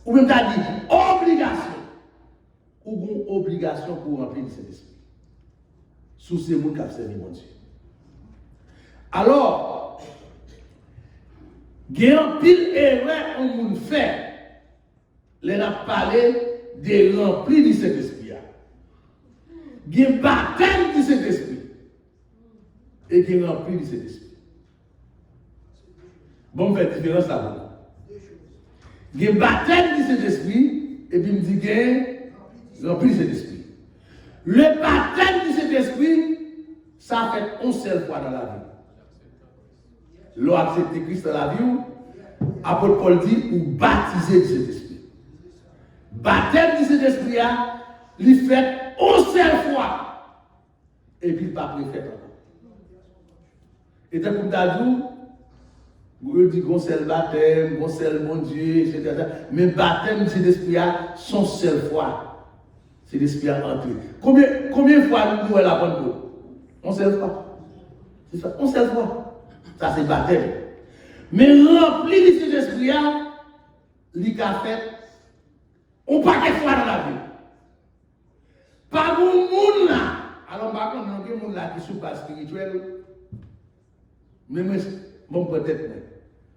Ou même t'as dit obligation ou une obligation pour remplir cet esprit. Sous ces mots qui ont servi mon Dieu. Alors, il y a un pile erreur qu'on moun fait. Les a parlé de remplir de cet esprit. Il y a un baptême de cet esprit. Et qui remplit de cet esprit. Bon, on fait différence là. Il y a un baptême de cet esprit. Et puis il me dit qu'il y a rempli de cet esprit. Le baptême de cet esprit, ça fait une seule fois dans la vie. L'on accepte Christ dans la vie, apôtre Paul dit, ou baptiser de cet esprit. Baptême de cet esprit, il fait une seule fois. Et puis il ne pas fait encore. Et tant que d'adou, vous dites qu'on c'est le baptême, qu'on c'est le bon Dieu, etc. Mais baptême de cet esprit, son seule fois. C'est l'esprit entré. Combien de fois nous la bonne peau? On seule fois. C'est ça, on seule fois. Ça c'est baptême. Mais rempli de cet esprit, il a fait on paquet de fois dans la vie. Pas bon monde là. Alors par contre, il y a des gens là qui sont pas spirituels. Mais moi, bon peut-être,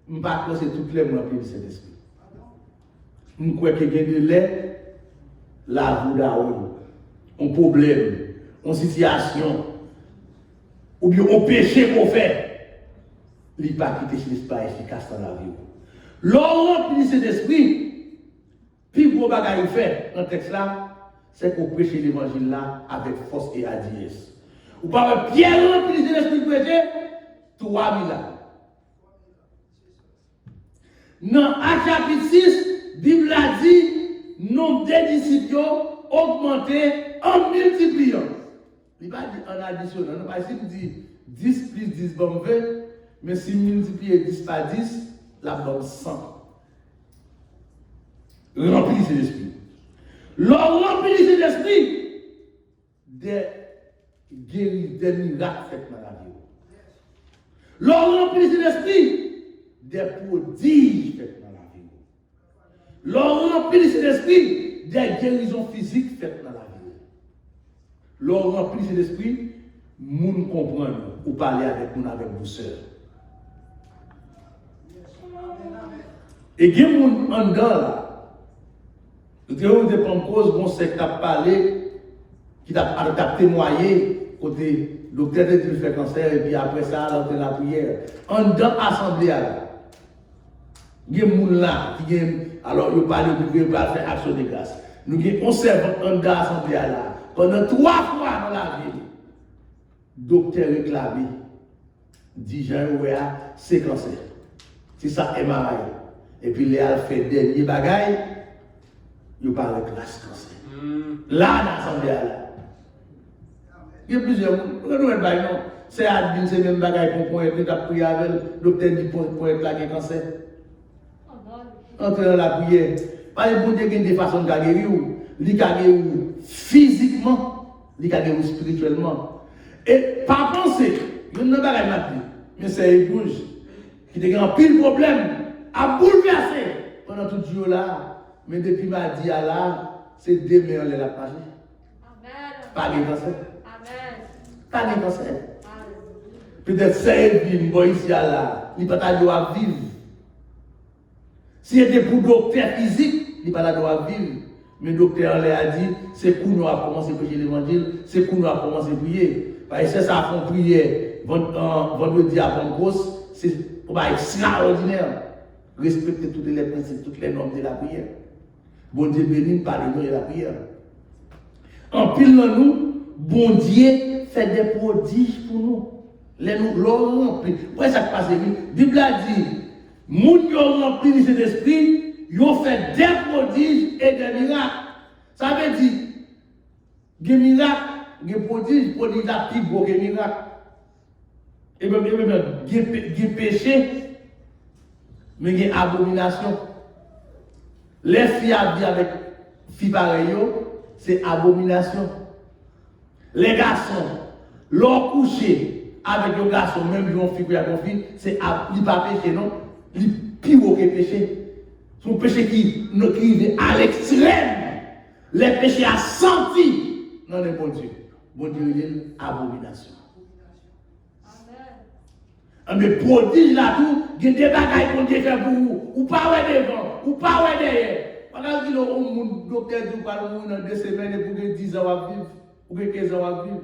je ne sais pas si tout les rempli de cet esprit. Je crois qu'il y a de lait. La boule, un problème, une situation, ou bien un péché qu'on fait, il ne pas quitter ce n'est pas efficace dans la vie. L'on remplit cet esprit, puis gros bagage il fait dans le texte là, c'est qu'on prêche l'évangile là avec force et hardiesse. Ou pas Pierre rempli cet esprit prêché, 3000 ans. Dans Actes chapitre 6, la Bible a dit, nombre des disciples augmenté en multipliant. Il va dire en additionnant. Non, pas si il dit 10 plus 10 bon 20, mais si multiplier 10 par 10, la bonne 100. Remplis cet esprit. L'on remplit cet esprit, des guérisons, des miracles faits dans la vie. L'on remplit cet esprit, des prodiges faits dans la vie. L'on remplit cet esprit, des guérisons physiques faites dans la vie. L'on remplit cet esprit, nous comprenons ou parler avec nous avec douceur. Et il y a des gens en dedans là. Il y a des cause qu'on sait qui a parlé, qui a témoigné, côté docteur de fait cancer, et puis après ça, on fait la prière. En dedans, assemblée là. Il y a des gens là qui alors ils parlent de faire action de grâce. Nous avons servant en dedans assemblée là. Pendant 3 fois dans la vie, docteur réclamé, dit Jean-Ouéa, c'est cancer. C'est ça, MRI. Et puis, les a fait dernier bagaille, il parle de classe cancer. Là, dans l'assemblée là. Il y a plusieurs gens. C'est admin, c'est même bagaille qu'on peut être, tu prié avec le docteur dit pour être là, qui est cancer. Entre dans la prière. Pas de bon Dieu qui a des façons de guérir, il a guéri physiquement, il a guéri spirituellement. Et pas penser, il n'y a pas de matin, mais c'est une bouge qui a un pile problème, a bouleversé pendant tout ce jour là. Mais depuis mardi à là, c'est demain on l'a passé. Pas de cancer. Pas de cancer. Peut-être c'est une bonne ici à là, il n'a pas le droit de vivre. Si c'était pour docteur physique, il n'a pas le droit de vivre. Mais le docteur a dit, c'est pour nous à commencer à prêcher l'évangile, c'est pour nous à commencer à prier. Parce que c'est ça qu'on priait vendredi à Pentecôte, c'est extraordinaire. Respecter tous les principes, toutes les normes de la prière. Bon Dieu béni par les normes de la prière. En pile dans nous, bon Dieu fait des prodiges pour nous. Les nous remplis. Pourquoi ça passe? La Bible a dit, moun qui ont rempli de cet esprit, ils ont fait des prodiges et des miracles. Ça veut dire, des miracles, des prodiges, là, plus beau que des miracles. Et même, des péchés, mais des abominations. Les filles avec filles pareilles, c'est abomination. Les garçons, leur coucher avec les garçons, même si on fille a une fille, c'est pas péché, non? Il pire que péché. Son péché qui est à l'extrême. Les péchés à senti dans les bon Dieu. Bon Dieu, il est abomination. Mais prodige là tout, il y a des bagailles qu'on dit faire pour vous. Ou pas ouais devant, ou pas ouais derrière. Parce que le docteur dit que dans 2 semaines pour 10 ans à vivre, ou 15 ans à vivre.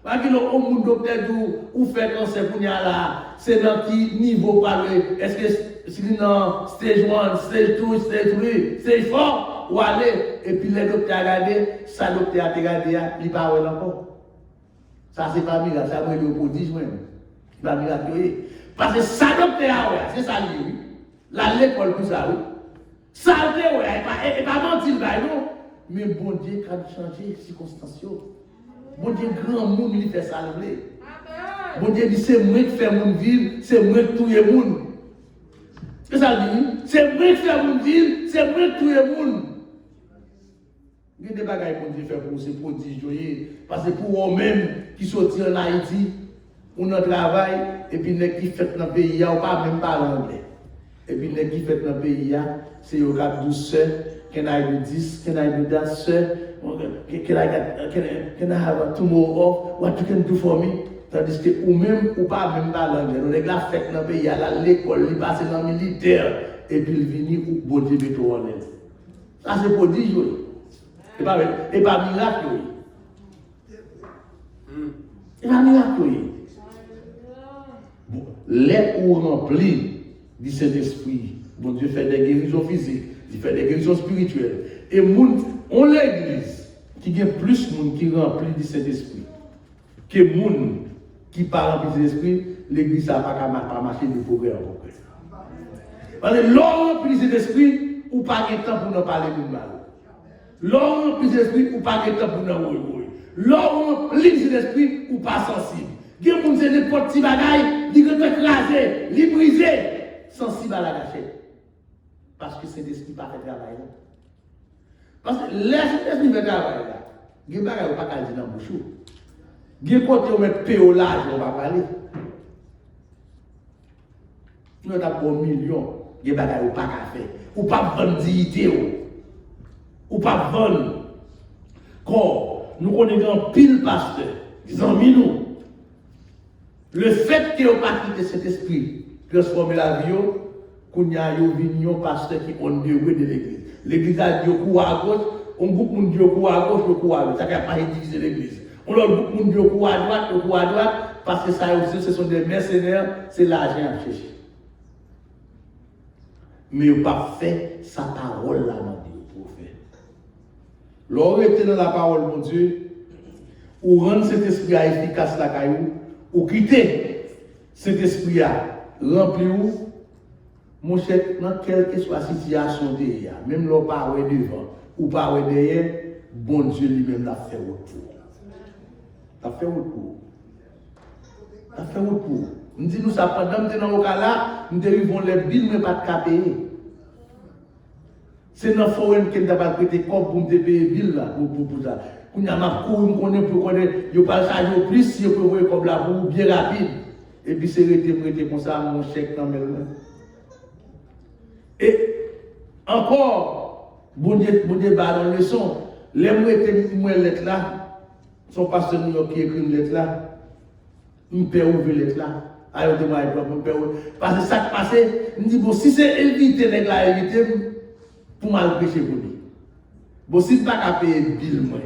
Parce que le docteur dit ou fait cancer pour là, c'est dans quel niveau parler. Est-ce que c'est dans stage 1, stage 2, stage 3, stage 4 ou aller. Et puis le docteur a regardé, ça docteur a regardé, il n'est pas encore. Ça c'est pas miracle, ça c'est le prodige même. Il va miracle. Parce que ça docteur a c'est ça lui. La l'école pour ça oui. Ça il pas mentir non. Mais bon Dieu quand changer les circonstances. Bon Dieu grand monde il fait ça le. Bon Dieu dit c'est moi qui fais monde vivre, c'est moi qui tue le monde. C'est ça dit, c'est moi qui fais monde vivre, c'est moi qui tue le monde. Il y a des bagages qu'on dit faire pour ces prodiges. Parce que pour eux-mêmes qui sont en Haïti, on a travail, et puis les qui fait dans le pays, on ne parle même pas l'anglais. Et puis les qui fait dans le pays, c'est au cap 12 sœurs, can I do this, can I do that, sir? Can I have tomorrow off? What you can do for me? Tandis que ou même, ou pas même pas l'anglais. On est là fait dans le pays, à l'école, il passe dans le militaire, et puis il vient ou bon Dieu met tout en l'air. Ça c'est prodige. Et pas miracle. Et pas miracle. Bon, les ou remplis du Saint-Esprit, bon Dieu fait des guérisons physiques, il fait des guérisons spirituelles. Et on l'église qui a plus de monde qui remplit du Saint-Esprit que de monde qui parle rempli du Saint-Esprit, l'église n'a pas marché de progrès en progrès. Parce que l'homme rempli du Saint-Esprit, ou pas de temps pour nous parler de mal. L'homme rempli de l'esprit ou pas de temps pour nous oui. L'homme rempli de l'esprit ou pas sensible. Il y a des gens qui ont des petits bagailles, ils ont écrasé, ils brisé, sensible à la gâchette. Parce que c'est l'esprit pas fait travail. Parce que l'esprit fait travail. Il y a des bagailles qui ne sont pas dire dans le bouchon. Il y a des côtés où on met PO là, on va parler. Nous avons 1 million, il y a des bagailles qui ne sont pas faire. Ou pas vendre dignité. Ou pas vendre. Quand nous connaissons un pile pasteur, ils ont mis nous. Le fait qu'il n'y ait pas quitté cet esprit, transformer la vie, qu'on y a un pasteur qui ont degré de l'église. L'église a dit au coup à gauche, on groupe moun dit au coup à gauche, au coup à droite. Ça n'a pas diviser l'église. On leur groupe moun dit au coup à droite, parce que ça aussi, ce sont des mercenaires, c'est l'argent à chercher. Mais ils n'ont pas fait sa parole là dans Dieu pour faire. Lorsque vous êtes dans la parole, mon Dieu, ou rendre cet esprit efficace la caillou, ou quitter cet esprit rempli ou, mon cher, dans quelle que soit la situation derrière, même l'on pas devant ou pas derrière, bon Dieu lui-même l'a fait retour. L'a fait retour. L'a fait retour. Nous disons ça pendant que nous sommes dans le cas là, nous devons les billes, mais pas de payer. C'est dans le forum qui n'a pas prêté corps pour me payer les billes là, pour ça. Quand on a couru, on connaît pour connaître, il pas charger plus si on peut voir comme là pour bien rapide. Et puis c'est prêté comme ça, mon chèque dans mes mains. Et encore, bon Dieu, dans le leçon, les mots lettres là, son pasteur New York qui écrit une lettre là, il peut ouvrir lettre là. Alors, parce que ça qui passe, il dit, bon, si c'est éviter les gars, éviter pour mal pécher pour lui. Bon, si tu n'as pas payer bill, moi,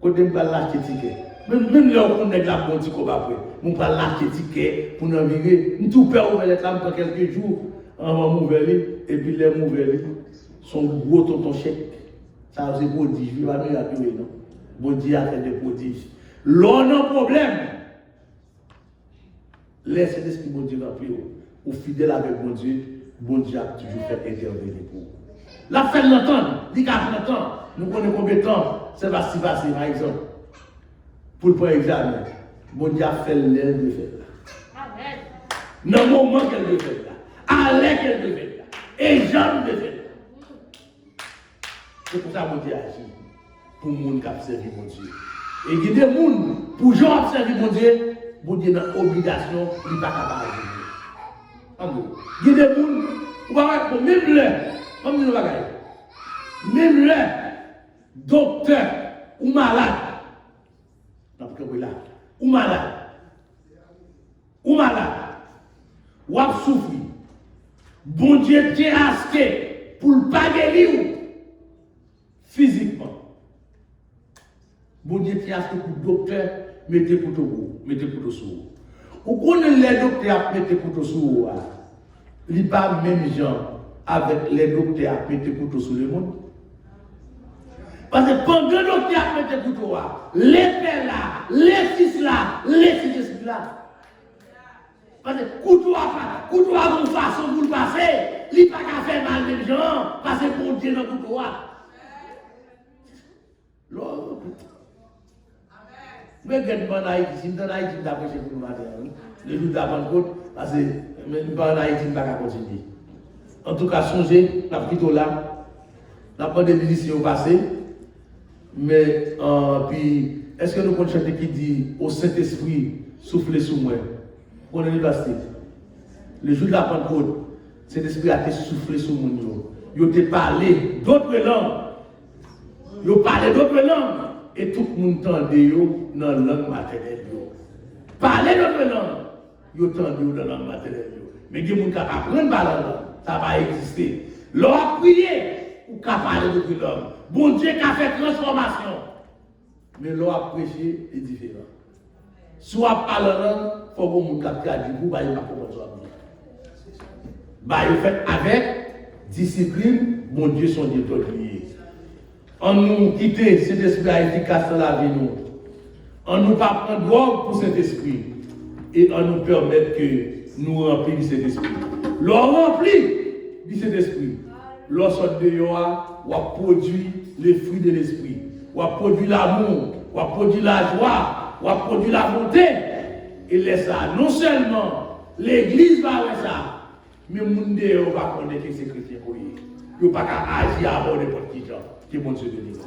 quand tu vas l'acheter ticket, même là, on est là pour dire qu'on va après, on va l'acheter ticket pour nous virer, nous tout peut ouvrir lettre là pour quelques jours, on va m'ouvrir, et puis les m'ouvrir, son gros tonton chèque. Ça, c'est prodige, il va nous appuyer, non? Bon Dieu a fait des prodiges. L'on a un problème. Laissez l'esprit bon Dieu remplir ou fidèle avec bon Dieu a toujours fait intervenir pour vous. La fait l'entendre, dit qu'à l'entendre, nous connaissons combien de temps ça va s'y passer, par exemple. Pour le premier examen, bon Dieu a fait l'air de faire là. Dans le moment qu'elle devait faire là, à l'air qu'elle devait faire là, et Jean devait faire là. C'est pour ça que bon Dieu agit, pour le monde qui a servi bon Dieu. Et il y a des gens, pour les gens qui ont servi bon Dieu, bon Dieu n'a obligation, il n'est pas capable de vivre. Il y a des gens, même là, même là, docteur ou malade, ou malade, ou a souffert, bon Dieu tient acheté pour ne pas guérir physiquement. Bon Dieu tient acheté pour le docteur, mettez pour tout sur vous. Ou connaissez les docteurs qui mettent couteau sur vous, il n'y a pas même gens avec les docteurs qui mettent couteau sur le monde. Parce que pendant que les docteurs mettent couteau, les pères là, les fils là, les fils là. Parce que couteau a une façon pour le passer, il n'y a pas qu'à faire mal des gens, parce que pour Dieu dans le couteau. Mais quand on a Haïti, si on a Haïti, on a prêché pour nous matin. Le jour de la Pentecôte, parce que nous pas en Haïti, on ne va pas continuer. En tout cas, songez, la plutôt là, la pandémie ici au passé, mais puis, est-ce que nous pouvons chanter qui dit au Saint-Esprit, soufflez sur moi? On est passé. Le jour de la Pentecôte, Saint-Esprit a été soufflé sur moi. Il a parlé d'autres langues. Il a parlé d'autres langues. Et tout le monde entendait dans la langue maternelle. Parler d'autres langues, ils entendent dans la langue maternelle. Mais il y a des gens qui apprennent par la langue, ça va exister. Leur prier, ou qu'à parler d'autres langues. Bon Dieu qui a fait transformation. Mais leur prêcher est différent. Soit par la langue, il faut que vous captiez vous, bah, il va pas comprendre. Bah, il fait avec discipline, bon Dieu, son Dieu lié. On nous quitter cet esprit efficace dans la vie, nous. On nous pas prendre drogue pour cet esprit. Et on nous permettre que nous remplissions cet esprit. L'on remplit de cet esprit. Lorsque de on a produit les fruits de l'esprit. On a produit l'amour, on a produit la joie, on a produit la bonté. Et laisse ça. Non seulement l'église va faire ça, mais le monde va connaître que c'est chrétien pour lui. Il ne va pas agir avant n'importe qui gens. Que bon Dieu bénisse.